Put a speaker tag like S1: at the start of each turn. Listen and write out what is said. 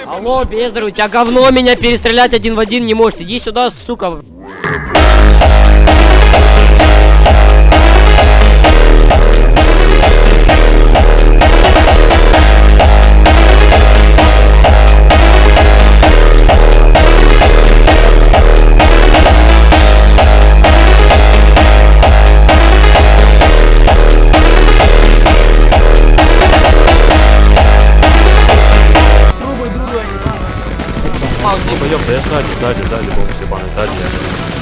S1: Алло, Бездар, у тебя говно меня перестрелять один в один не может. Иди сюда, сука.
S2: Ёпта, я сзади, бомб ебаный, сзади я.